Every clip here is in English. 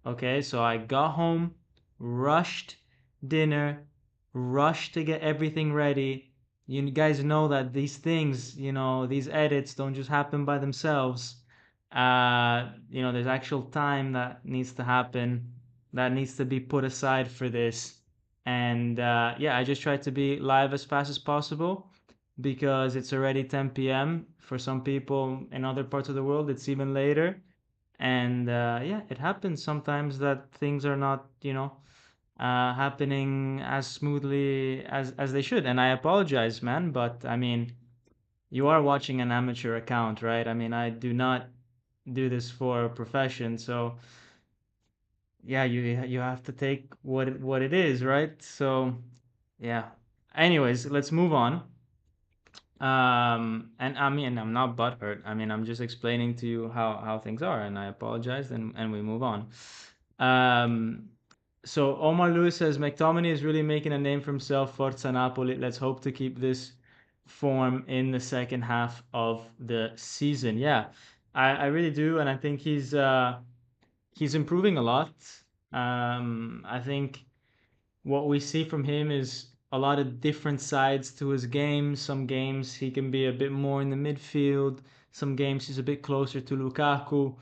Okay, so I got home, rushed dinner, rushed to get everything ready. You guys know that these things, these edits don't just happen by themselves. There's actual time that needs to happen, that needs to be put aside for this. And yeah, I just tried to be live as fast as possible because it's already 10 p.m. For some people in other parts of the world, it's even later. And yeah, it happens sometimes that things are not, happening as smoothly as they should. And I apologize, man, but I mean, you are watching an amateur account, right? I mean, I do not do this for a profession, so yeah, you have to take what it is, right? So yeah. Anyways, let's move on. And I mean, I'm not butthurt. I mean, I'm just explaining to you how things are, and I apologize, and we move on. Um, so Omar Lewis says McTominay is really making a name for himself. Forza Napoli. Let's hope to keep this form in the second half of the season. Yeah, I really do, and I think he's improving a lot. I think what we see from him is a lot of different sides to his game. Some games he can be a bit more in the midfield. Some games he's a bit closer to Lukaku.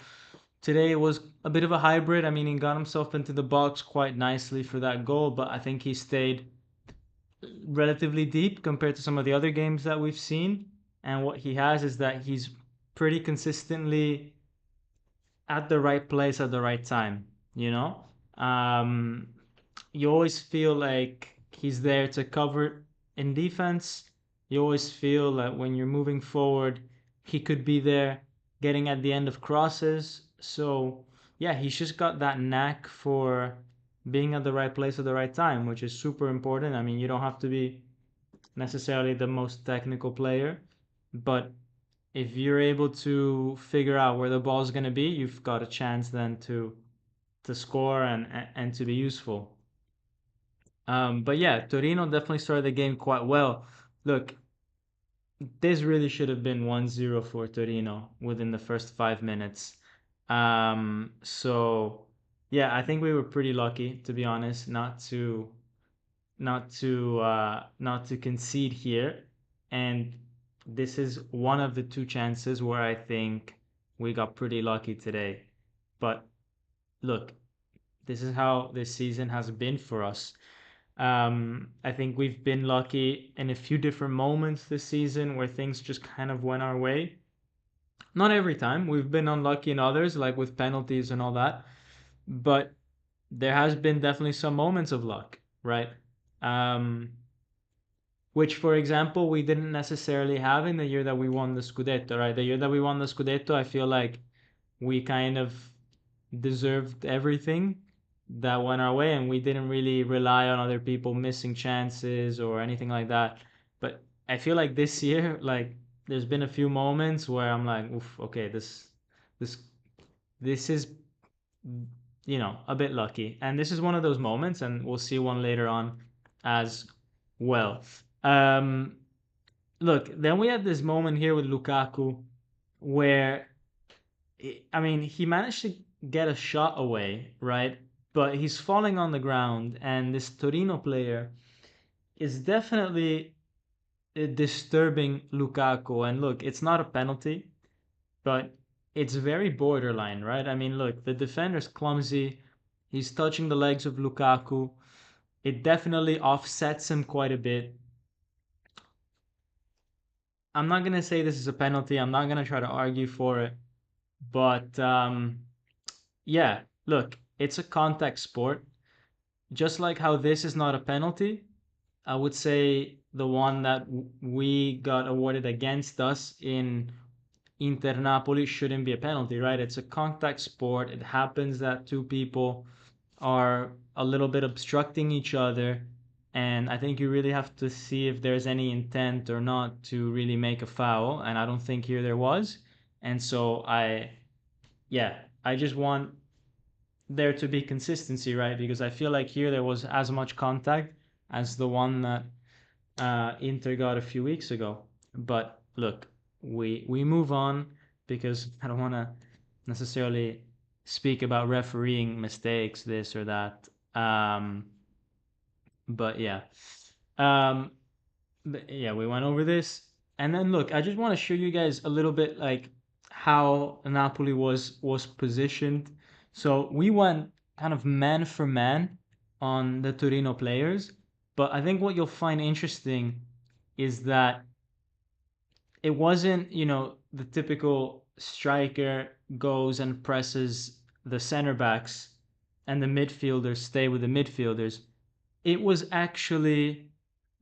Today it was a bit of a hybrid. I mean, he got himself into the box quite nicely for that goal, but I think he stayed relatively deep compared to some of the other games that we've seen. And what he has is that he's pretty consistently at the right place at the right time, you know? Um, you always feel like he's there to cover in defense. You always feel that when you're moving forward, he could be there getting at the end of crosses. So, yeah, he's just got that knack for being at the right place at the right time, which is super important. I mean, you don't have to be necessarily the most technical player, but if you're able to figure out where the ball's going to be, you've got a chance then to score and to be useful. But yeah, Torino definitely started the game quite well. Look, this really should have been 1-0 for Torino within the first 5 minutes. So yeah, I think we were pretty lucky, to be honest, not to concede here. And this is one of the two chances where I think we got pretty lucky today. But look, this is how this season has been for us. I think we've been lucky in a few different moments this season where things just kind of went our way. Not every time. We've been unlucky in others, like with penalties and all that. But there has been definitely some moments of luck, right? Um, which, for example, we didn't necessarily have in the year that we won the Scudetto, right? The year that we won the Scudetto, I feel like we kind of deserved everything that went our way, and we didn't really rely on other people missing chances or anything like that. But I feel like this year, like there's been a few moments where I'm like, oof, okay, this this is a bit lucky, and this is one of those moments, and we'll see one later on as well. Um, Look, then we had this moment here with Lukaku where I mean, he managed to get a shot away, right? But he's falling on the ground, and this Torino player is definitely disturbing Lukaku. And look, it's not a penalty, but it's very borderline, right? I mean, look, the defender's clumsy. He's touching the legs of Lukaku. It definitely offsets him quite a bit. I'm not gonna say this is a penalty. I'm not gonna try to argue for it, but yeah, look, it's a contact sport. Just like how this is not a penalty, I would say the one that we got awarded against us in Inter Napoli shouldn't be a penalty, right? It's a contact sport. It happens that two people are a little bit obstructing each other. And I think you really have to see if there's any intent or not to really make a foul. And I don't think here there was. And so yeah, I just want there to be consistency, right? Because I feel like here there was as much contact as the one that Inter got a few weeks ago. But look, we move on because I don't want to necessarily speak about refereeing mistakes, this or that. But yeah. Um, yeah, we went over this. And then look, I just want to show you guys a little bit like how Napoli was positioned. So we went kind of man for man on the Torino players, but I think what you'll find interesting is that it wasn't, the typical striker goes and presses the center backs and the midfielders stay with the midfielders. It was actually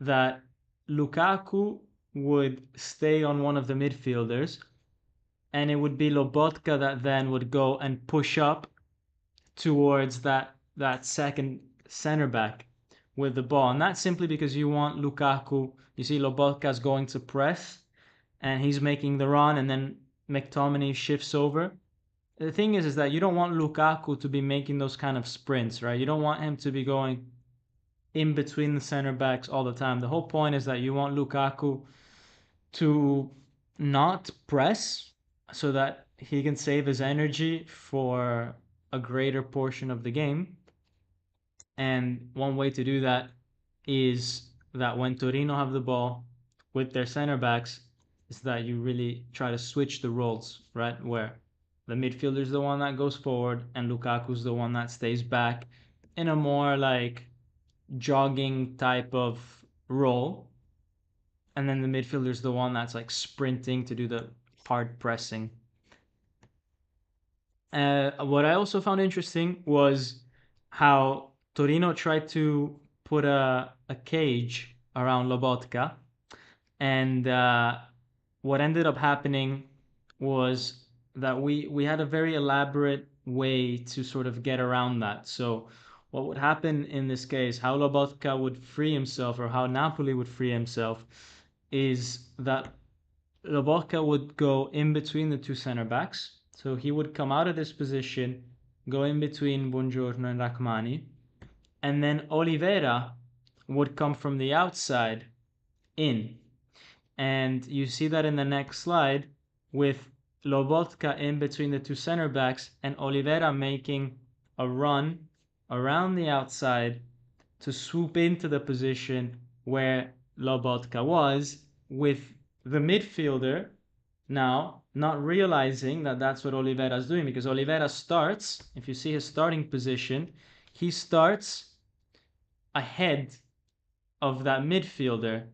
that Lukaku would stay on one of the midfielders, and it would be Lobotka that then would go and push up towards that second center back with the ball. And that's simply because you want Lukaku. You see Lobotka's going to press and he's making the run, and then McTominay shifts over. The thing is that you don't want Lukaku to be making those kind of sprints, right? You don't want him to be going in between the center backs all the time. The whole point is that you want Lukaku to not press so that he can save his energy for a greater portion of the game. And one way to do that is that when Torino have the ball with their center backs, is that you really try to switch the roles, right? Where the midfielder is the one that goes forward and Lukaku's the one that stays back in a more like jogging type of role. And then the midfielder is the one that's like sprinting to do the hard pressing. What I also found interesting was how Torino tried to put a cage around Lobotka, and what ended up happening was that we had a very elaborate way to sort of get around that. So what would happen in this case, how Lobotka would free himself, or how Napoli would free himself, is that Lobotka would go in between the two center backs. So he would come out of this position, go in between Buongiorno and Rachmani, and then Oliveira would come from the outside in. And you see that in the next slide with Lobotka in between the two center backs and Oliveira making a run around the outside to swoop into the position where Lobotka was, with the midfielder now not realizing that that's what Oliveira is doing, because Oliveira starts, if you see his starting position, he starts ahead of that midfielder.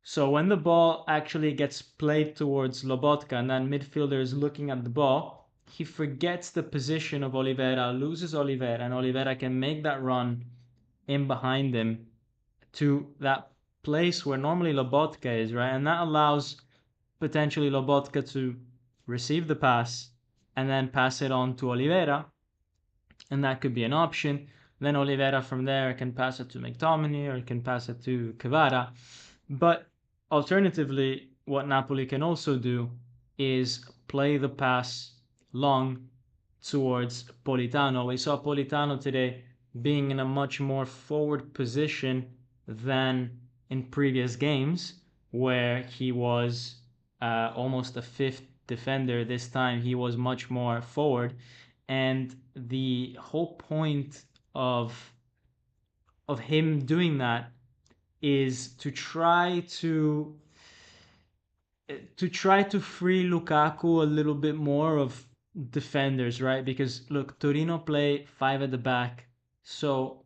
So when the ball actually gets played towards Lobotka and that midfielder is looking at the ball, he forgets the position of Oliveira, loses Oliveira, and Oliveira can make that run in behind him to that place where normally Lobotka is, right? And that allows potentially Lobotka to receive the pass and then pass it on to Oliveira, and that could be an option. Then Oliveira from there can pass it to McTominay or can pass it to Kvara. But alternatively, what Napoli can also do is play the pass long towards Politano. We saw Politano today being in a much more forward position than in previous games, where he was almost a fifth defender. This time he was much more forward, and the whole point of him doing that is to try to free Lukaku a little bit more of defenders, right? Because look, Torino play five at the back, so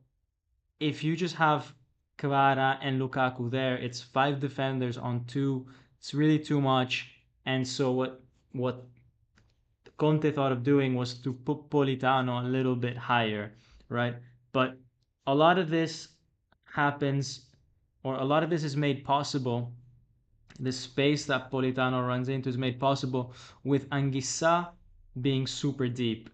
if you just have Kvara and Lukaku there, it's five defenders on two. It's really too much. And so what Conte thought of doing was to put Politano a little bit higher, right? But a lot of this happens, or a lot of this is made possible. The space that Politano runs into is made possible with Anguissa being super deep,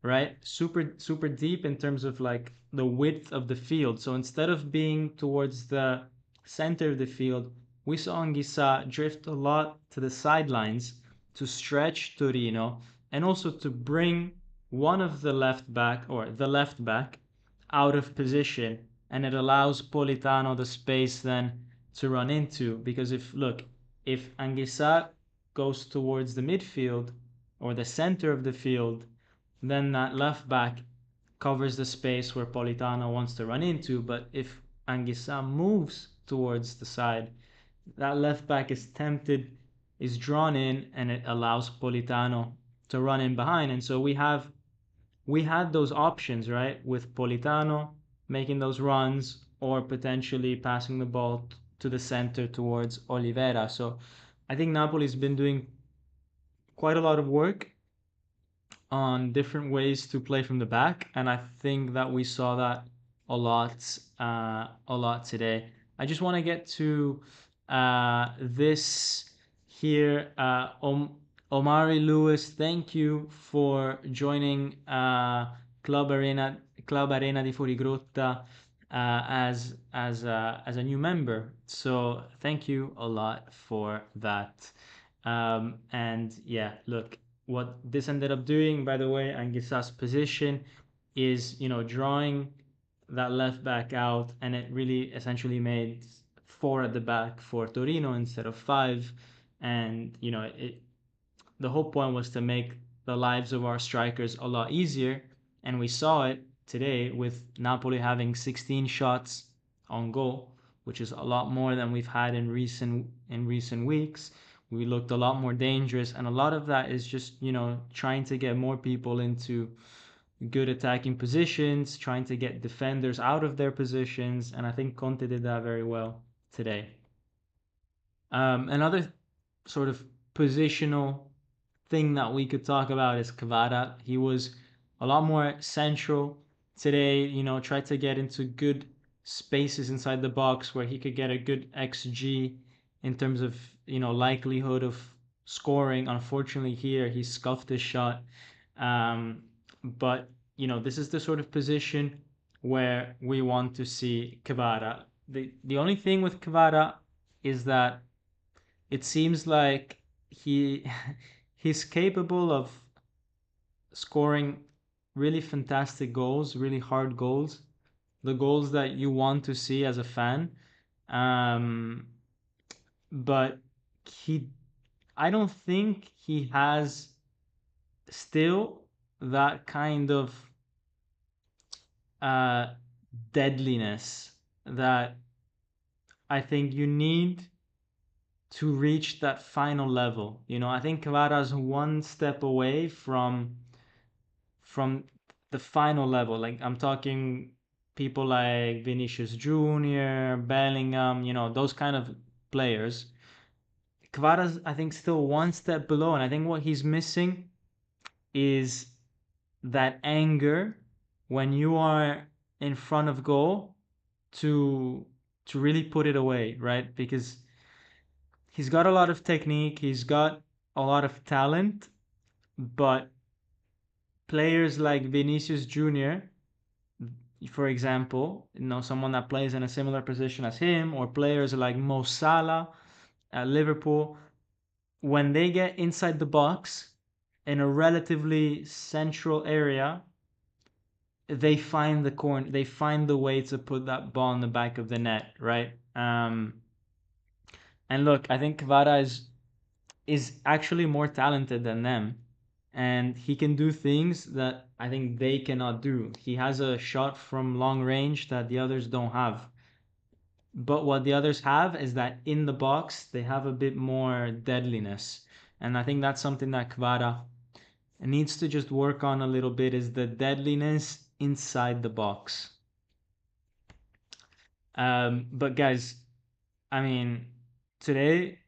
right? Super deep in terms of like the width of the field. So instead of being towards the center of the field, we saw Anguissa drift a lot to the sidelines to stretch Torino, and also to bring one of the left back, or the left back, out of position, and it allows Politano the space then to run into. Because if Anguissa goes towards the midfield or the center of the field, then that left back covers the space where Politano wants to run into. But if Anguissa moves towards the side, that left back is tempted, is drawn in, and it allows Politano to run in behind. And so we had those options, right, with Politano making those runs or potentially passing the ball to the center towards Oliveira. So I think Napoli's been doing quite a lot of work on different ways to play from the back, and I think that we saw that a lot today. I just want to get to this here. Omari Lewis, thank you for joining Club Arena Club Arena di Fuorigrotta as a new member. So thank you a lot for that. And yeah, look, what this ended up doing, by the way, Anguissa's position is, drawing that left back out, and it really essentially made four at the back for Torino instead of five. And, the whole point was to make the lives of our strikers a lot easier. And we saw it today with Napoli having 16 shots on goal, which is a lot more than we've had in recent weeks. We looked a lot more dangerous, and a lot of that is just, trying to get more people into good attacking positions, trying to get defenders out of their positions, and I think Conte did that very well today. Another sort of positional thing that we could talk about is Kvara. He was a lot more central today, tried to get into good spaces inside the box where he could get a good XG in terms of, likelihood of scoring. Unfortunately, here he scuffed his shot. But, this is the sort of position where we want to see Kvara. The only thing with Kvara is that it seems like he he's capable of scoring really fantastic goals, really hard goals, the goals that you want to see as a fan. Um, but he, I don't think he has still that kind of uh, deadliness that I think you need to reach that final level. I think Kvara's one step away from the final level. Like I'm talking people like Vinicius Jr., Bellingham, those kind of players. Kvara's, I think, still one step below, and I think what he's missing is that anger when you are in front of goal to really put it away, right? Because he's got a lot of technique, he's got a lot of talent, but players like Vinicius Jr., for example, someone that plays in a similar position as him, or players like Mo Salah at Liverpool, when they get inside the box in a relatively central area, they find the corner, they find the way to put that ball in the back of the net, right? And look, I think Kvara is actually more talented than them, and he can do things that I think they cannot do. He has a shot from long range that the others don't have. But what the others have is that in the box they have a bit more deadliness. And I think that's something that Kvara needs to just work on a little bit, is the deadliness inside the box. But guys, I mean, today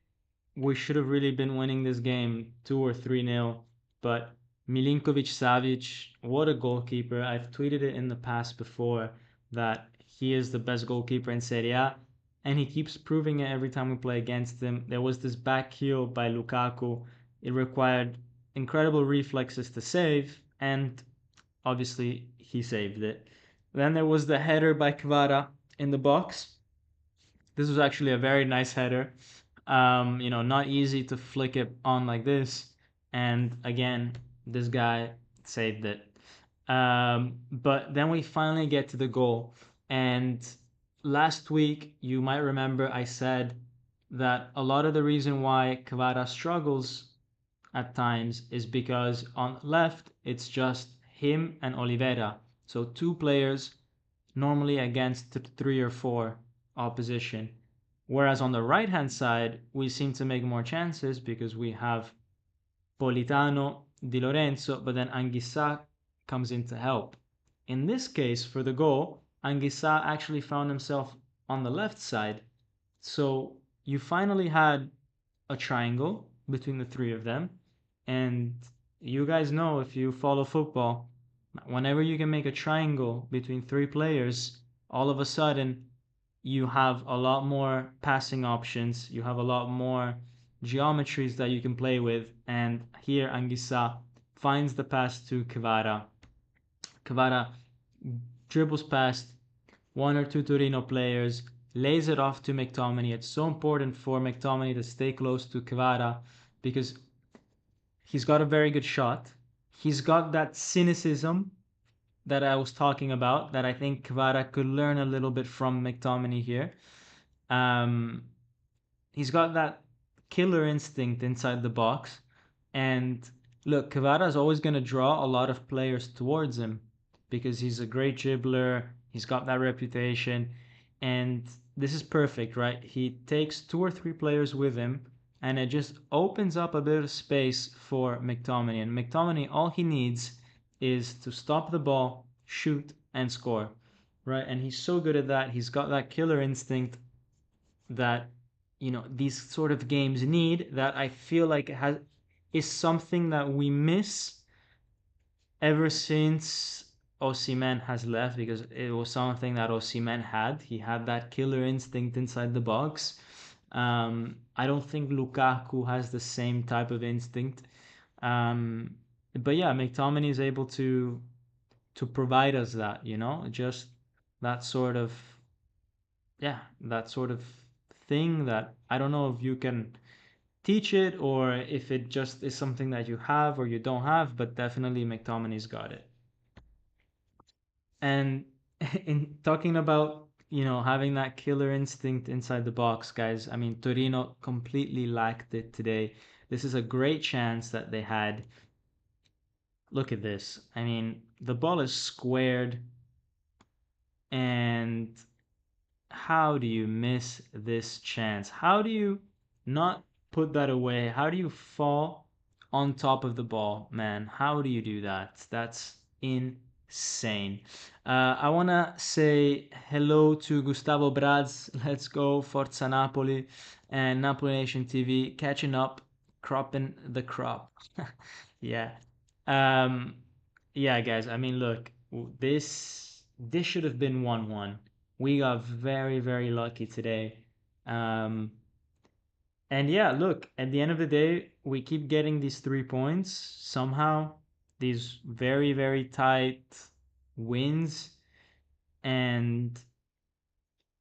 we should have really been winning this game 2 or 3-0, but Milinkovic Savic, what a goalkeeper. I've tweeted it in the past before that he is the best goalkeeper in Serie A, and he keeps proving it every time we play against him. There was this back heel by Lukaku. It required incredible reflexes to save, and obviously he saved it. Then there was the header by Kvara in the box. This was actually a very nice header. Not easy to flick it on like this. And again, this guy saved it. But then we finally get to the goal. And last week, you might remember I said that a lot of the reason why Kvara struggles at times is because on the left, it's just him and Oliveira. So two players normally against three or four opposition. Whereas on the right hand side, we seem to make more chances because we have Politano, Di Lorenzo, but then Anguissa comes in to help. In this case, for the goal, Anguissa actually found himself on the left side. So you finally had a triangle between the three of them. And you guys know, if you follow football, whenever you can make a triangle between three players, all of a sudden you have a lot more passing options, you have a lot more geometries that you can play with. And here Anguissa finds the pass to Kvara. Kvara dribbles past one or two Torino players, lays it off to McTominay. It's so important for McTominay to stay close to Kvara because he's got a very good shot. He's got that cynicism that I was talking about that I think Kvara could learn a little bit from McTominay here. Um, he's got that killer instinct inside the box. And look, Kvara is always going to draw a lot of players towards him because he's a great dribbler. He's got that reputation. And this is perfect, right? He takes two or three players with him and it just opens up a bit of space for McTominay. And McTominay, all he needs is to stop the ball, shoot, and score, right? And he's so good at that. He's got that killer instinct that these sort of games need, that I feel like is something that we miss ever since Osimhen has left, because it was something that Osimhen had. He had that killer instinct inside the box. I don't think Lukaku has the same type of instinct. But yeah, McTominay is able to provide us that, just that sort of that sort of thing that I don't know if you can teach it or if it just is something that you have or you don't have, but definitely McTominay's got it. And in talking about, having that killer instinct inside the box, guys, I mean, Torino completely lacked it today. This is a great chance that they had. Look at this. I mean, the ball is squared, and how do you miss this chance? How do you not put that away? How do you fall on top of the ball, man? How do you do that? That's insane. I want to say hello to Gustavo Braz. Let's go, Forza Napoli, and Napoli Nation TV, catching up, cropping the crop. Yeah. Um, yeah, guys. I mean, look, this should have been 1-1. We got very, very lucky today. Um, and yeah, look, at the end of the day, we keep getting these 3 points somehow, these very, very tight wins. And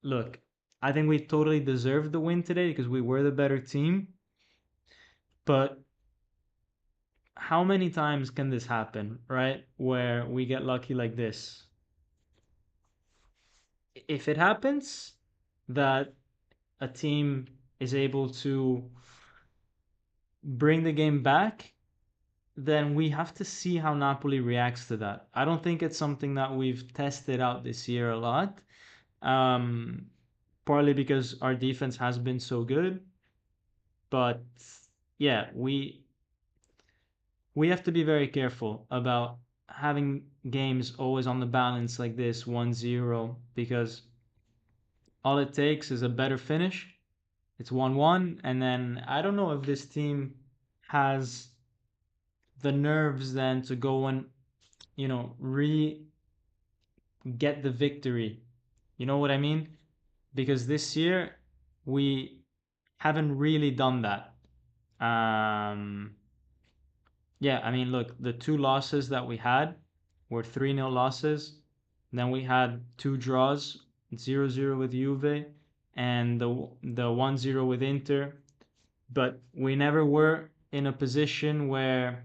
look, I think we totally deserved the win today because we were the better team. But how many times can this happen, right? Where we get lucky like this? If it happens that a team is able to bring the game back, then we have to see how Napoli reacts to that. I don't think it's something that we've tested out this year a lot, um, partly because our defense has been so good. But yeah, we have to be very careful about having games always on the balance like this 1-0, because all it takes is a better finish. It's 1-1, and then I don't know if this team has the nerves then to go and re get the victory. You know what I mean? Because this year we haven't really done that. Yeah, I mean, look, the two losses that we had were 3-0 losses. Then we had two draws, 0-0 with Juve and the 1-0 with Inter. But we never were in a position where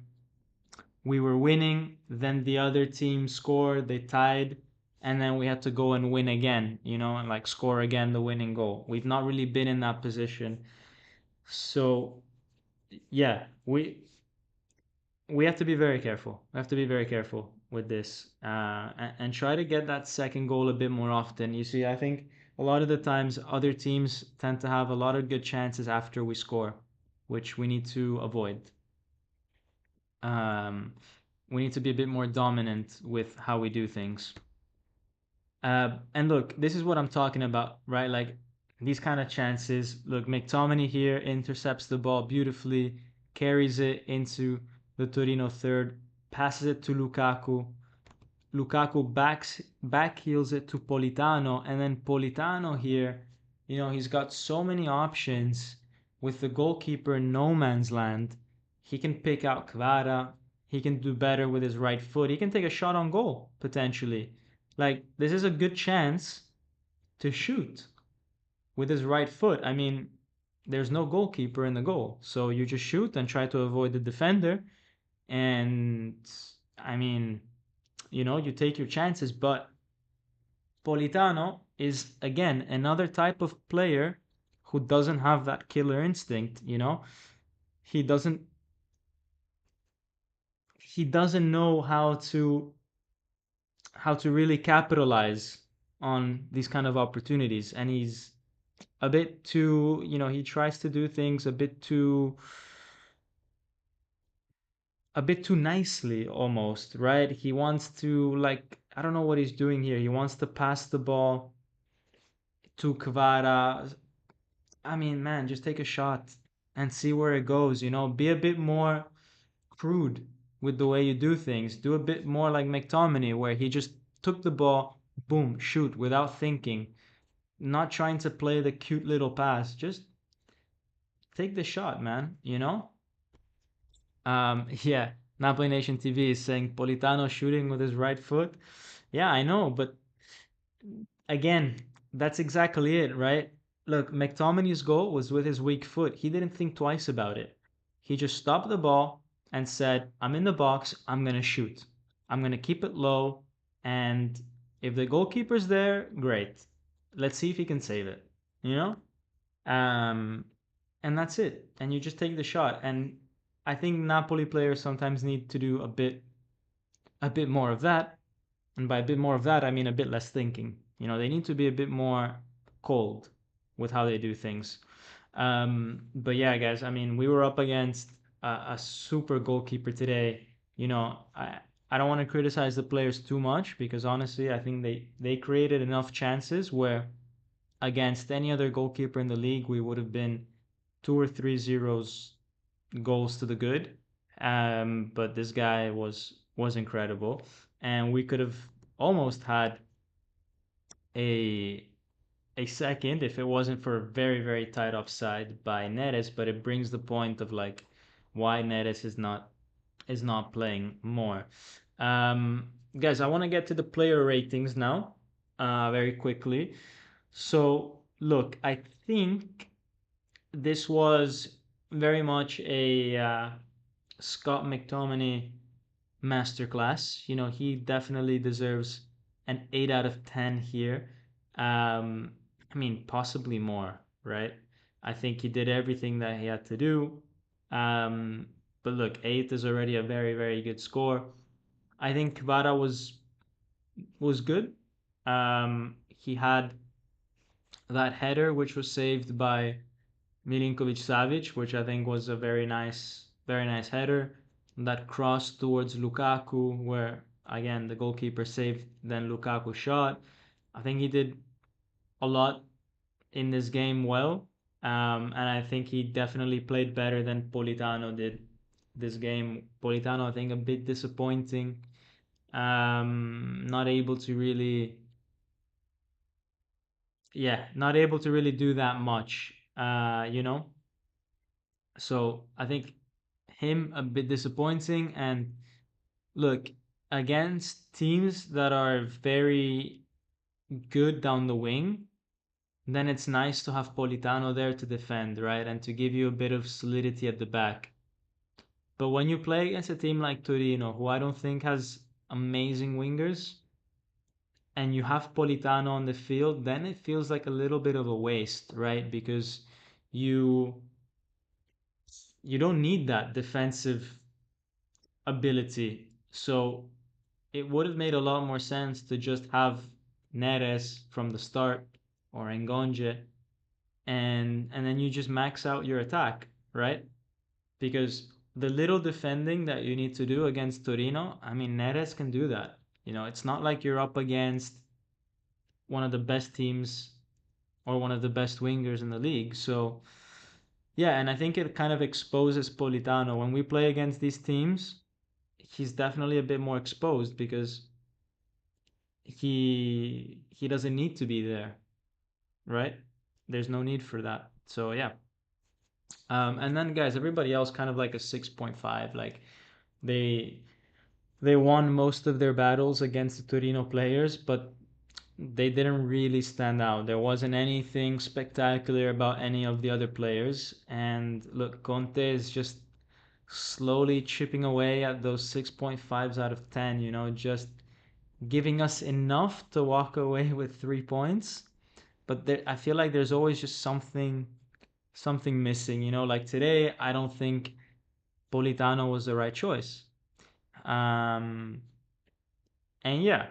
we were winning, then the other team scored, they tied, and then we had to go and win again, and like score again the winning goal. We've not really been in that position. So yeah, we have to be very careful. We have to be very careful. with this, and try to get that second goal a bit more often. You see, I think a lot of the times other teams tend to have a lot of good chances after we score, which we need to avoid. Um, we need to be a bit more dominant with how we do things. And look, this is what I'm talking about, right? Like these kind of chances. Look, McTominay here intercepts the ball beautifully, carries it into the Torino third, passes it to Lukaku. Lukaku back heels it to Politano, and then Politano here, he's got so many options with the goalkeeper in no man's land. He can pick out Kvara. He can do better with his right foot. He can take a shot on goal potentially. Like this is a good chance to shoot with his right foot. I mean, there's no goalkeeper in the goal, so you just shoot and try to avoid the defender. And I mean, you take your chances, but Politano is again another type of player who doesn't have that killer instinct. He doesn't he doesn't know how to really capitalize on these kind of opportunities, and he's a bit too, he tries to do things a bit too nicely almost, right? He wants to, like, I don't know what he's doing here. He wants to pass the ball to Kvara. I mean, man, just take a shot and see where it goes. Be a bit more crude with the way you do things. Do a bit more like McTominay, where he just took the ball, boom, shoot without thinking, not trying to play the cute little pass. Just take the shot, man. Yeah, Napoli Nation TV is saying Politano shooting with his right foot. Yeah, I know, but again, that's exactly it, right? Look, McTominay's goal was with his weak foot. He didn't think twice about it. He just stopped the ball and said, I'm in the box, I'm going to shoot. I'm going to keep it low. And if the goalkeeper's there, great. Let's see if he can save it, you know? Um, and that's it. And you just take the shot. And I think Napoli players sometimes need to do a bit more of that. And by a bit more of that, I mean a bit less thinking. They need to be a bit more cold with how they do things. But yeah, guys, I mean, we were up against a super goalkeeper today. I don't want to criticize the players too much because honestly, I think they created enough chances where against any other goalkeeper in the league, we would have been 2 or 3 goals to the good. But this guy was incredible, and we could have almost had a a second if it wasn't for a very very tight offside by Neres. But it brings the point of like why Neres is not playing more. Guys, I want to get to the player ratings now, very quickly. So look, I think this was very much a Scott McTominay masterclass. He definitely deserves an 8 out of 10 here. I mean, possibly more, right? I think he did everything that he had to do. Um, but look, 8 is already a very, very good score. I think Kvara was good. He had that header, which was saved by Milinkovic Savic, which I think was a very nice header. That cross towards Lukaku, where again the goalkeeper saved, then Lukaku shot. I think he did a lot in this game well, and I think he definitely played better than Politano did this game. Politano, I think, a bit disappointing. Not able to really, yeah, not able to really do that much. So I think him a bit disappointing. And look, against teams that are very good down the wing, then it's nice to have Politano there to defend, right? And to give you a bit of solidity at the back. But when you play against a team like Torino, who I don't think has amazing wingers, and you have Politano on the field, then it feels like a little bit of a waste, right? Because you you don't need that defensive ability. So it would have made a lot more sense to just have Neres from the start or Engonje, and then you just max out your attack, right? Because the little defending that you need to do against Torino, I mean, Neres can do that. It's not like you're up against one of the best teams or one of the best wingers in the league. So, yeah, and I think it kind of exposes Politano. When we play against these teams, he's definitely a bit more exposed because he doesn't need to be there, right? There's no need for that. So, yeah. And then guys, everybody else kind of like a 6.5. Like they they won most of their battles against the Torino players, but they didn't really stand out. There wasn't anything spectacular about any of the other players. And look, Conte is just slowly chipping away at those 6.5s out of 10, just giving us enough to walk away with 3 points. But I feel like there's always just something missing, like today, I don't think Politano was the right choice. Um, and yeah,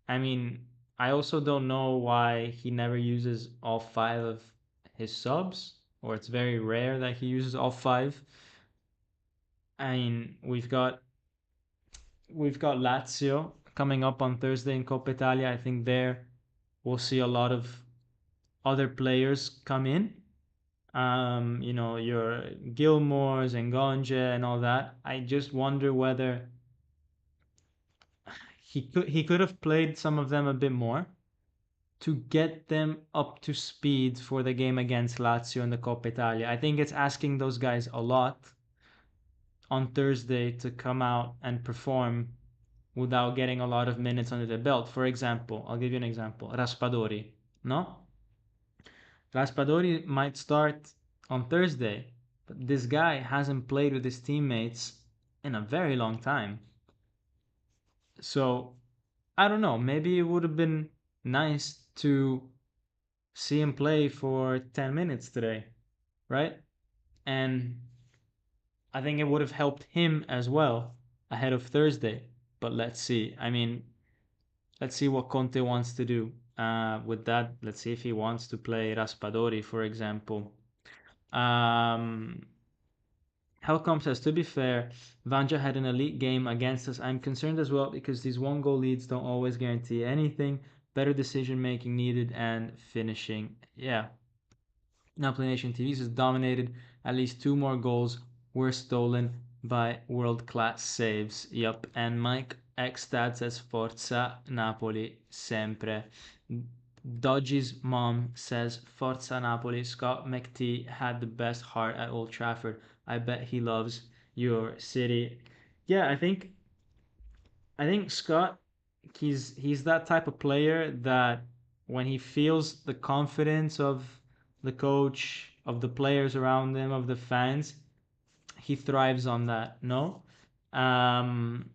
I mean, I also don't know why he never uses all five of his subs, or it's very rare that he uses all five. I mean, we've got Lazio coming up on Thursday in Coppa Italia. I think there we'll see a lot of other players come in. Your Gilmores and Gonje and all that. I just wonder whether he could have played some of them a bit more to get them up to speed for the game against Lazio in the Coppa Italia. I think it's asking those guys a lot on Thursday to come out and perform without getting a lot of minutes under the belt. For example, I'll give you an example. Raspadori, no? Raspadori might start on Thursday, but this guy hasn't played with his teammates in a very long time. So, I don't know, maybe it would have been nice to see him play for 10 minutes today, right? And I think it would have helped him as well ahead of Thursday. But let's see. I mean, let's see what Conte wants to do with that. Let's see if he wants to play Raspadori, for example. Um, Helcom says, to be fair, Vanja had an elite game against us. I'm concerned as well because these one goal leads don't always guarantee anything. Better decision making needed and finishing. Yeah. Napoli Nation TV says dominated. At least two more goals were stolen by world class saves. Yup. And Mike Xstad says Forza Napoli sempre. Dodgy's mom says Forza Napoli. Scott McTee had the best heart at Old Trafford. I bet he loves your city. Yeah, I think Scott, he's that type of player that when he feels the confidence of the coach, of the players around him, of the fans, he thrives on that. No, um,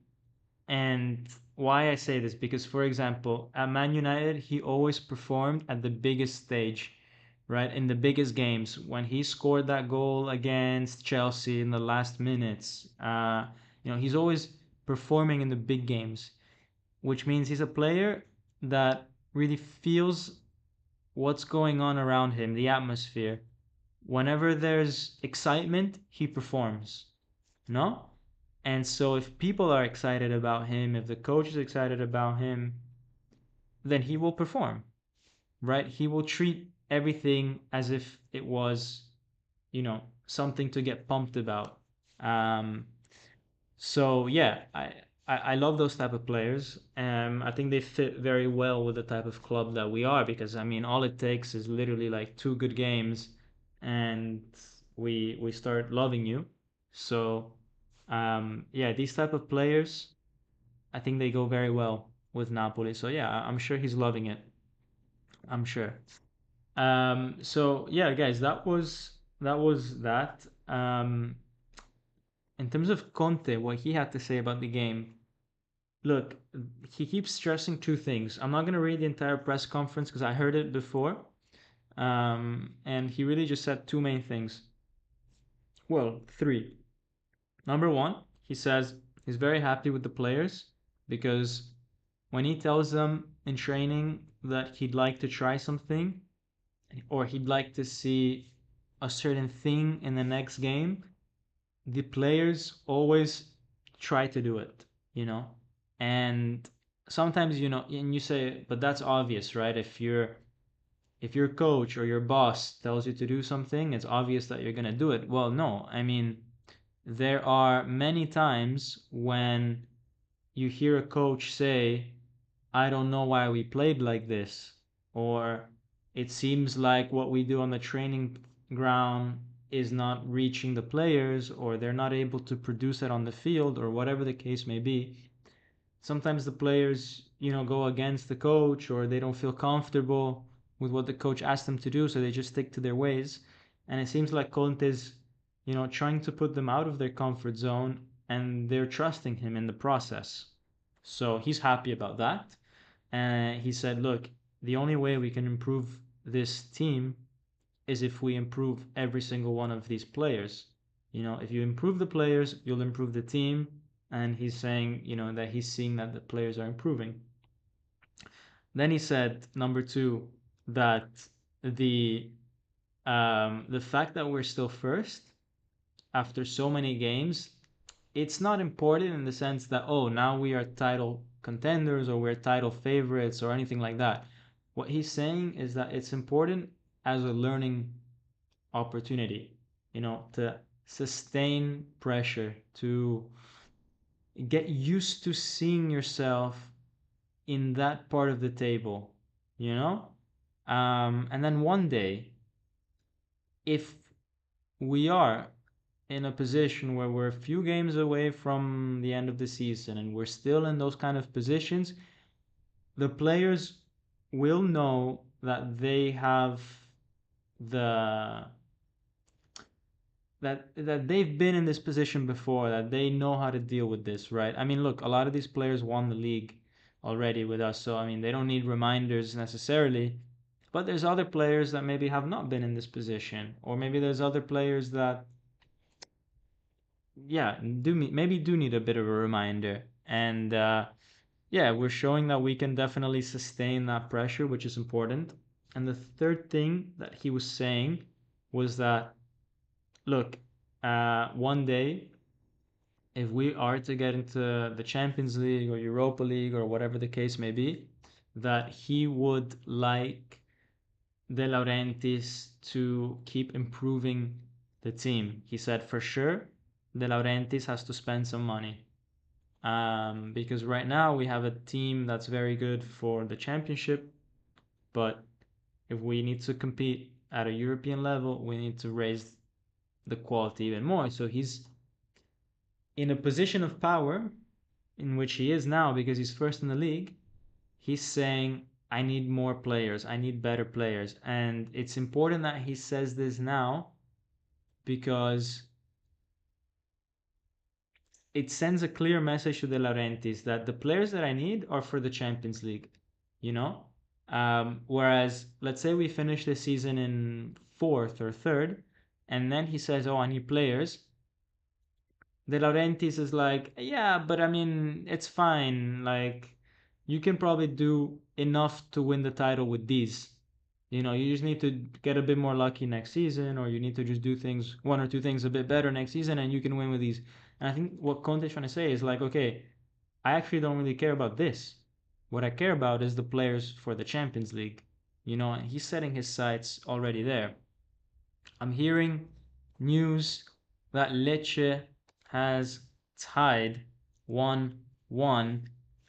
and why I say this, because for example, at Man United, he always performed at the biggest stage, right? In the biggest games. When he scored that goal against Chelsea in the last minutes, he's always performing in the big games, which means he's a player that really feels what's going on around him, the atmosphere. Whenever there's excitement, he performs. No? And so if people are excited about him, if the coach is excited about him, then he will perform, right? He will treat everything as if it was, something to get pumped about. Um, so yeah, I love those type of players. I think they fit very well with the type of club that we are because I mean, all it takes is literally like two good games, and we start loving you. So yeah, these type of players, I think they go very well with Napoli. So yeah, I'm sure he's loving it. I'm sure. So yeah, guys, that was that. In terms of Conte, what he had to say about the game. Look, he keeps stressing two things. I'm not going to read the entire press conference because I heard it before. And he really just said two main things. Well, three. Number one, he says he's very happy with the players because when he tells them in training that he'd like to try something or he'd like to see a certain thing in the next game, the players always try to do it, you know? And sometimes, and you say, but that's obvious, right? If your coach or your boss tells you to do something, it's obvious that you're going to do it. Well, no. I mean, there are many times when you hear a coach say, I don't know why we played like this, or it seems like what we do on the training ground is not reaching the players, or they're not able to produce it on the field, or whatever the case may be. Sometimes the players, go against the coach, or they don't feel comfortable with what the coach asked them to do, so they just stick to their ways. And it seems like Conte's, trying to put them out of their comfort zone, and they're trusting him in the process. So he's happy about that. And he said, look, the only way we can improve this team is if we improve every single one of these players. If you improve the players, you'll improve the team. And he's saying, that he's seeing that the players are improving. Then he said, number two, that the the fact that we're still first after so many games, it's not important in the sense that, oh, now we are title contenders or we're title favorites or anything like that. What he's saying is that it's important as a learning opportunity, to sustain pressure, to get used to seeing yourself in that part of the table, you know? And then one day, if we are in a position where we're a few games away from the end of the season and we're still in those kind of positions, the players will know that they have the that they've been in this position before, that they know how to deal with this, right? I mean, look, a lot of these players won the league already with us, so I mean, they don't need reminders necessarily. But there's other players that maybe have not been in this position, or maybe there's other players that, yeah, maybe do need a bit of a reminder. And yeah, we're showing that we can definitely sustain that pressure, which is important. And the third thing that he was saying was that, look, one day, if we are to get into the Champions League or Europa League or whatever the case may be, that he would like De Laurentiis to keep improving the team. He said for sure De Laurentiis has to spend some money. Because right now we have a team that's very good for the championship, but if we need to compete at a European level, we need to raise the quality even more. So he's in a position of power in which he is now because he's first in the league. He's saying, I need more players, I need better players. And it's important that he says this now because it sends a clear message to De Laurentiis that the players that I need are for the Champions League, you know? Whereas, let's say we finish the season in fourth or third, and then he says, oh, I need players. De Laurentiis is like, yeah, but I mean, it's fine. Like, you can probably do enough to win the title with these. You just need to get a bit more lucky next season, or you need to just do things, one or two things a bit better next season, and you can win with these. And I think what Conte is trying to say is like, okay, I actually don't really care about this. What I care about is the players for the Champions League. And he's setting his sights already there. I'm hearing news that Lecce has tied 1-1.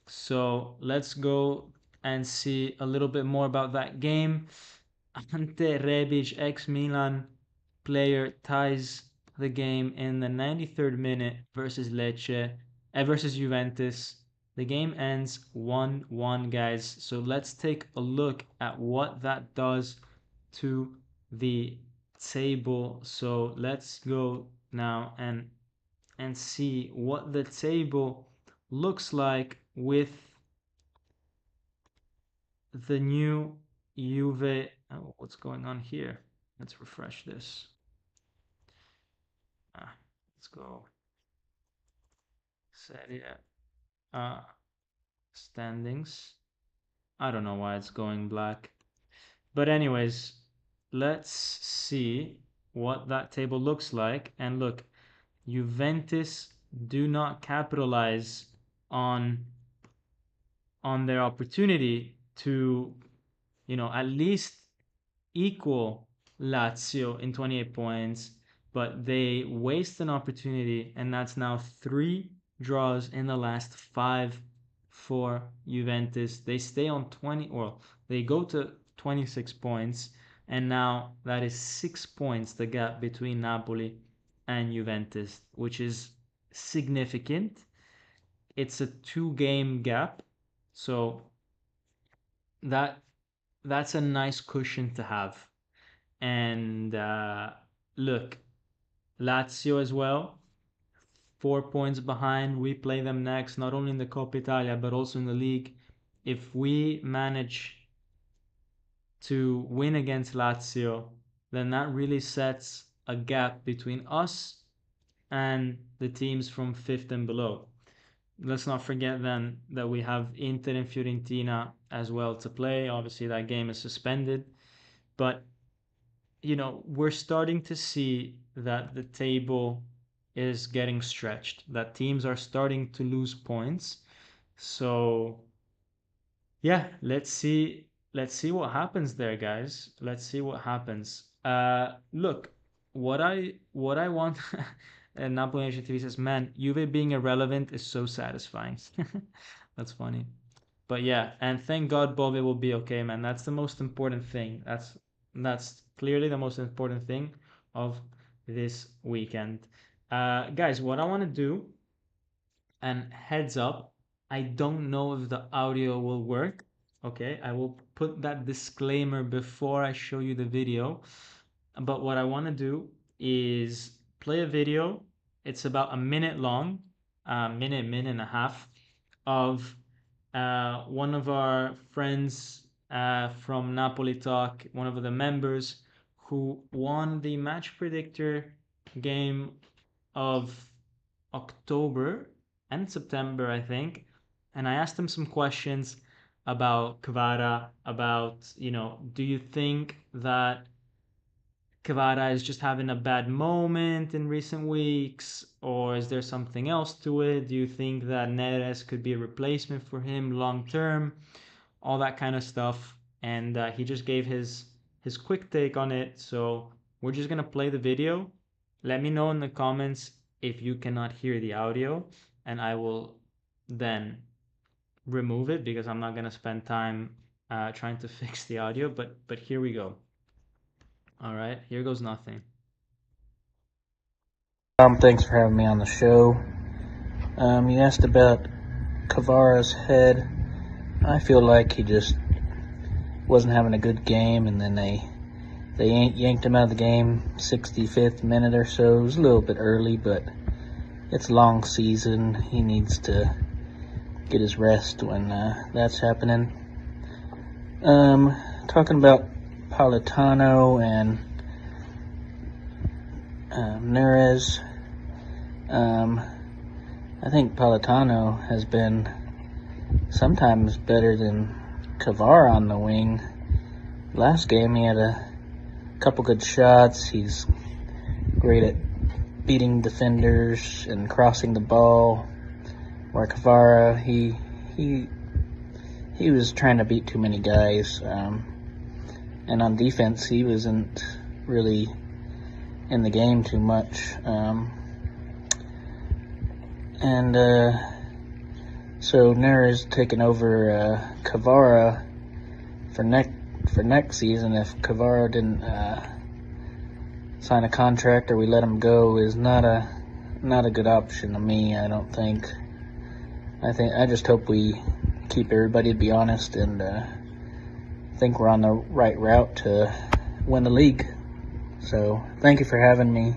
So let's go and see a little bit more about that game. Ante Rebic, ex-Milan player, ties the game in the 93rd minute versus Lecce, versus Juventus. The game ends 1-1, guys. So let's take a look at what that does to the table. So let's go now and see what the table looks like with the new Juve. Oh, what's going on here? Let's refresh this. Let's go Serie A. standings. I don't know why it's going black. But anyways, let's see what that table looks like. And look, Juventus do not capitalize on their opportunity to, at least equal Lazio in 28 points, but they waste an opportunity, and that's now 3 draws in the last 5 for Juventus. They stay on 20, or they go to 26 points, and now that is 6 points the gap between Napoli and Juventus, which is significant. It's a 2-game gap, so that that's a nice cushion to have. And look, Lazio as well, 4 points behind. We play them next, not only in the Coppa Italia, but also in the league. If we manage to win against Lazio, then that really sets a gap between us and the teams from 5th and below. Let's not forget then that we have Inter and Fiorentina as well to play. Obviously, that game is suspended, but we're starting to see that the table is getting stretched, that teams are starting to lose points. So yeah, let's see what happens there, guys. Let's see what happens. Look, what I want. And Napoli Nation TV says, man, Juve being irrelevant is so satisfying. That's funny. But yeah, and thank God Bove will be okay, man. That's the most important thing. That's clearly the most important thing of this weekend. Guys, what I want to do, and heads up, I don't know if the audio will work. Okay, I will put that disclaimer before I show you the video. But what I want to do is play a video. It's about a minute long, minute and a half, of one of our friends from Napoli Talk, one of the members who won the match predictor game of October and September, I think. And I asked him some questions about Kvara, about, do you think that Kvara is just having a bad moment in recent weeks, or is there something else to it? Do you think that Neres could be a replacement for him long term? All that kind of stuff. And he just gave his quick take on it. So we're just gonna play the video. Let me know in the comments if you cannot hear the audio, and I will then remove it because I'm not gonna spend time trying to fix the audio. But here we go. All right, here goes nothing. Thanks for having me on the show. You asked about Kvara's head. I feel like he just wasn't having a good game, and then they yanked him out of the game 65th minute or so. It was a little bit early, but it's a long season. He needs to get his rest when that's happening. Talking about Politano and Neres. I think Politano has been sometimes better than Kvara on the wing. Last game he had a couple good shots. He's great at beating defenders and crossing the ball. Where Kvara, he was trying to beat too many guys. And on defense, he wasn't really in the game too much. So Neres taking over Kvara for next season. If Kvara didn't sign a contract or we let him go, is not a good option to me. I don't think. I just hope we keep everybody, to be honest, and think we're on the right route to win the league. So thank you for having me.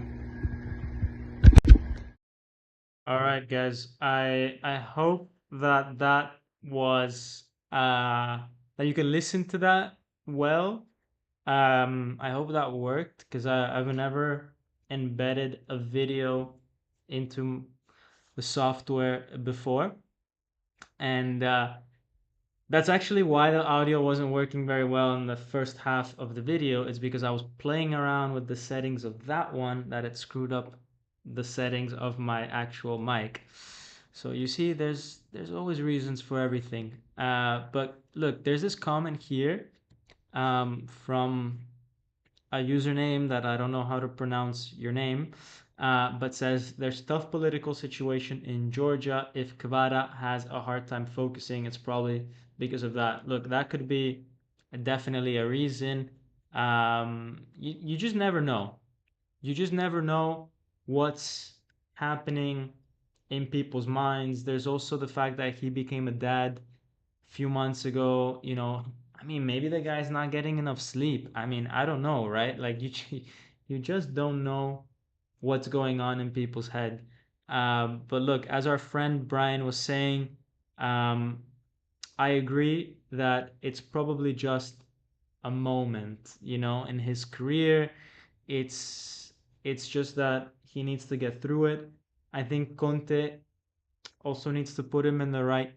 All right, guys. I hope that was that you can listen to that well. I hope that worked because I've never embedded a video into the software before. And that's actually why the audio wasn't working very well in the first half of the video. It's because I was playing around with the settings of that one that it screwed up the settings of my actual mic. So you see, there's always reasons for everything. But look, there's this comment here from a username that I don't know how to pronounce your name, but says there's tough political situation in Georgia. If Kvara has a hard time focusing, it's probably because of that. Look, that could be definitely a reason. You just never know. You just never know what's happening in people's minds. There's also the fact that he became a dad few months ago, I mean, maybe the guy's not getting enough sleep. I mean, I don't know, right? Like you just don't know what's going on in people's head. But look, as our friend Brian was saying, um, I agree that it's probably just a moment, in his career. It's just that he needs to get through it. I think Conte also needs to put him in the right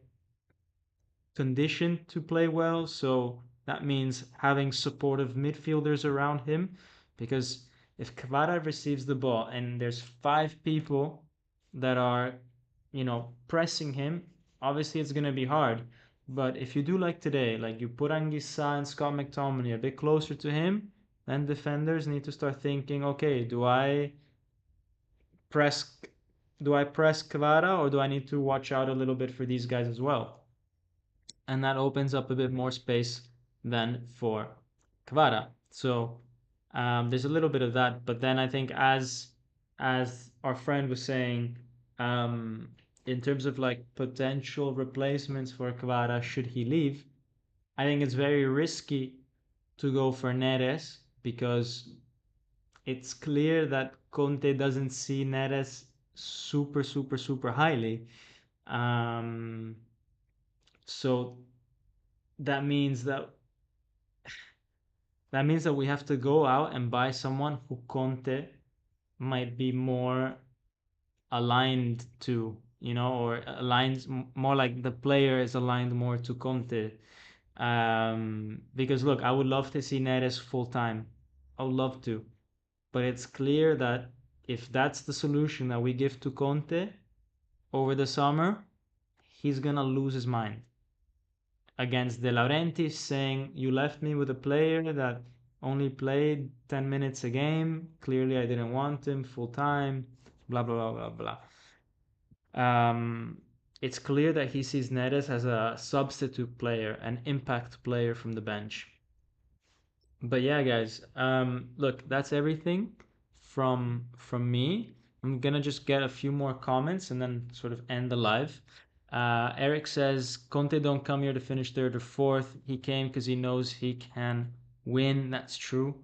conditioned to play well. So that means having supportive midfielders around him. Because if Kvara receives the ball and there's five people that are, pressing him, obviously it's going to be hard. But if you do like today, like you put Anguissa and Scott McTominay a bit closer to him, then defenders need to start thinking, okay, press do I press Kvara or do I need to watch out a little bit for these guys as well? And that opens up a bit more space than for Kvara. So there's a little bit of that, but then I think as our friend was saying, um, in terms of like potential replacements for Kvara should he leave, I think it's very risky to go for Neres because it's clear that Conte doesn't see Neres super super super highly. Um, so that means that that means that we have to go out and buy someone who Conte might be more aligned to, or aligns more like the player is aligned more to Conte. Because look, I would love to see Neres full time. I would love to, but it's clear that if that's the solution that we give to Conte over the summer, he's gonna lose his mind against De Laurentiis, saying you left me with a player that only played 10 minutes a game. Clearly, I didn't want him full time. Blah blah blah blah blah. It's clear that he sees Neres as a substitute player, an impact player from the bench. But yeah, guys, look, that's everything from me. I'm gonna just get a few more comments and then sort of end the live. Eric says Conte don't come here to finish third or fourth. He came because he knows he can win. That's true.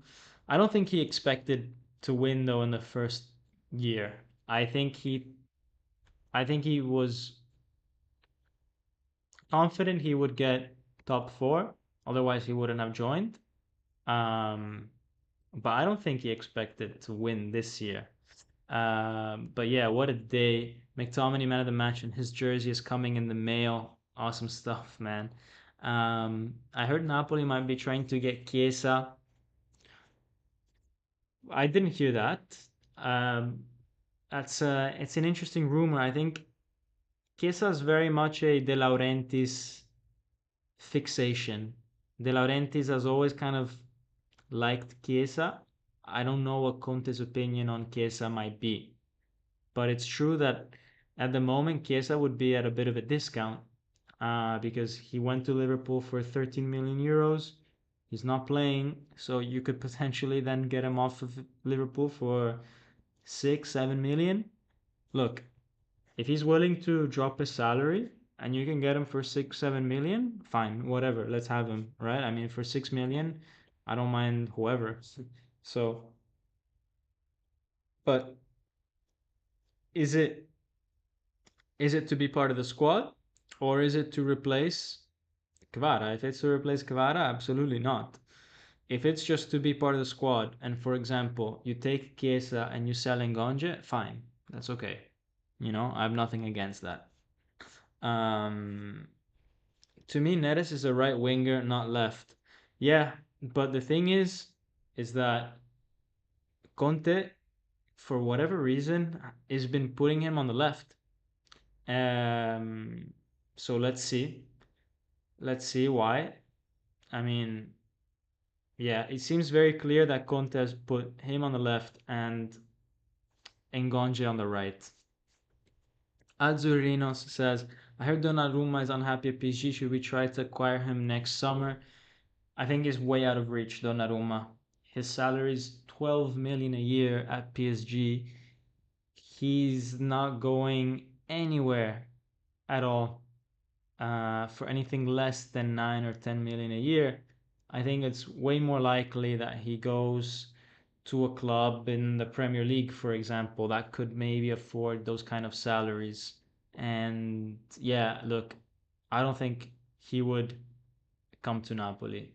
I don't think he expected to win though in the first year. I think he I think he was confident he would get top four. Otherwise, he wouldn't have joined. Um, but I don't think he expected to win this year. But yeah, what a day. McTominay man of the match, and his jersey is coming in the mail. Awesome stuff, man. I heard Napoli might be trying to get Chiesa. I didn't hear that. Um, it's an interesting rumor. I think Chiesa is very much a De Laurentiis fixation. De Laurentiis has always kind of liked Chiesa. I don't know what Conte's opinion on Chiesa might be, but it's true that at the moment Chiesa would be at a bit of a discount because he went to Liverpool for 13 million euros. He's not playing, so you could potentially then get him off of Liverpool for 6, 7 million. Look, if he's willing to drop his salary and you can get him for 6, 7 million, fine, whatever, let's have him, right? I mean, for 6 million, I don't mind whoever. So, but is it is it to be part of the squad or is it to replace Kvara? If it's to replace Kvara, absolutely not. If it's just to be part of the squad, and for example, you take Chiesa and you sell Ngonje, fine, that's okay. I have nothing against that. Um, to me, Neres is a right winger, not left. Yeah, but the thing is that Conte, for whatever reason, has been putting him on the left. Um, so let's see. Let's see why. I mean, yeah, it seems very clear that Conte has put him on the left and Ngonge on the right. Azurinos says, I heard Donnarumma is unhappy at PSG. Should we try to acquire him next summer? I think it's way out of reach, Donnarumma. His salary is 12 million a year at PSG. He's not going anywhere at all for anything less than 9 or 10 million a year. I think it's way more likely that he goes to a club in the Premier League, for example, that could maybe afford those kind of salaries. And yeah, look, I don't think he would come to Napoli.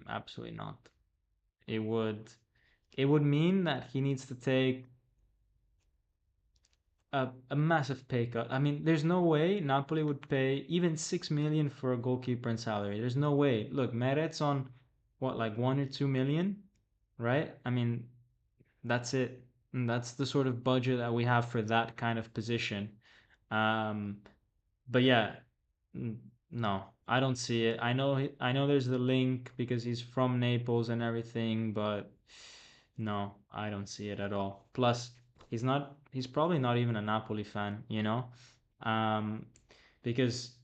Absolutely not. It would it would mean that he needs to take a massive pay cut. I mean, there's no way Napoli would pay even 6 million for a goalkeeper in salary. There's no way. Look, Meret's on what, like 1 or 2 million, right? I mean, that's it. And that's the sort of budget that we have for that kind of position. Um, but yeah, no, I don't see it. I know there's the link because he's from Naples and everything, but no, I don't see it at all. Plus, he's probably not even a Napoli fan, you know? Um, because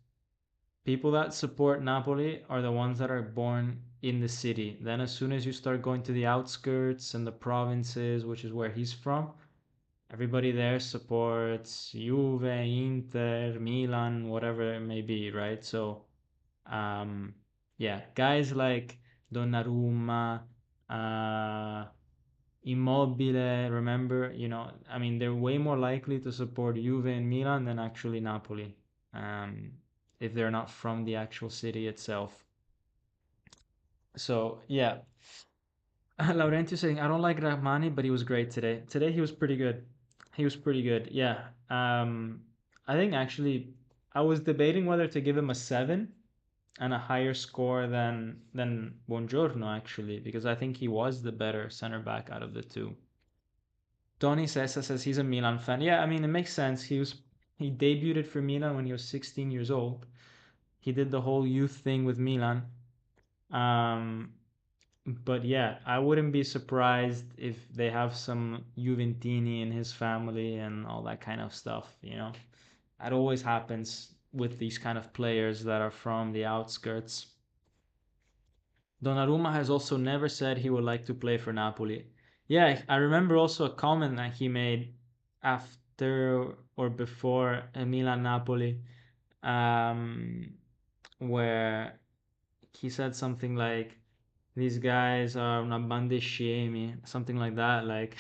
people that support Napoli are the ones that are born in the city. Then as soon as you start going to the outskirts and the provinces, which is where he's from, everybody there supports Juve, Inter, Milan, whatever it may be, right? So, um, yeah, guys like Donnarumma, uh, Immobile, remember, I mean, they're way more likely to support Juve and Milan than actually Napoli, um, if they're not from the actual city itself. So, yeah, Laurentio saying, I don't like Rahmani, but he was great today. Today he was pretty good. He was pretty good. Yeah. I think actually I was debating whether to give him a 7 and a higher score than Buongiorno actually, because I think he was the better center back out of the two. Tony Sessa says he's a Milan fan. Yeah, I mean it makes sense. He debuted for Milan when he was 16 years old. He did the whole youth thing with Milan. Um, but yeah, I wouldn't be surprised if they have some Juventini in his family and all that kind of stuff. That always happens with these kind of players that are from the outskirts. Donnarumma has also never said he would like to play for Napoli. Yeah, I remember also a comment that he made after or before Milan Napoli, um, where he said something like, "These guys are una banda di scemi," something like that. Like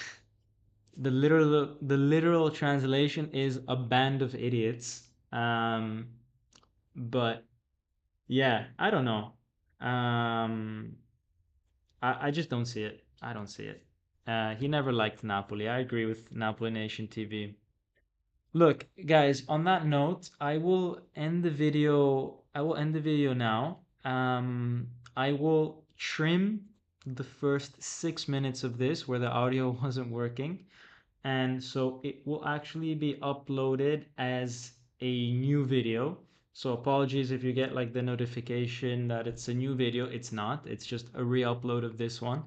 the literal translation is a band of idiots. But yeah, I don't know. Um, I just don't see it. I don't see it. He never liked Napoli. I agree with Napoli Nation TV. Look, guys, on that note, I will end the video. I will end the video now. I will trim the first 6 minutes of this where the audio wasn't working. And so it will actually be uploaded as a new video. So apologies if you get like the notification that it's a new video. It's not. It's just a re-upload of this one.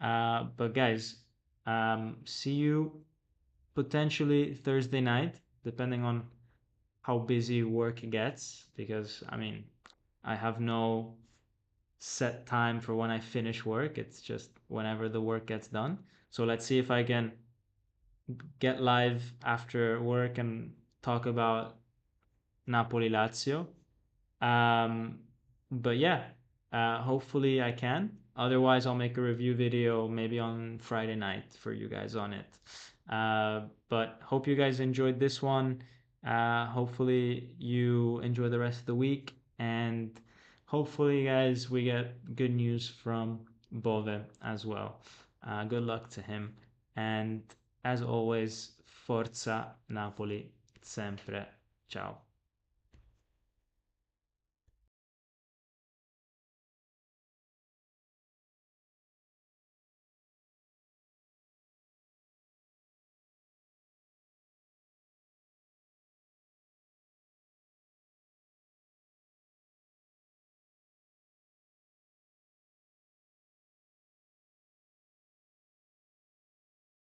But guys, see you potentially Thursday night, depending on how busy work gets. Because I mean, I have no set time for when I finish work. It's just whenever the work gets done. So let's see if I can get live after work and talk about Napoli Lazio. Um, but yeah, hopefully I can. Otherwise, I'll make a review video maybe on Friday night for you guys on it. But hope you guys enjoyed this one. Hopefully you enjoy the rest of the week, and hopefully, guys, we get good news from Bove as well. Good luck to him, and as always, Forza Napoli sempre. Ciao.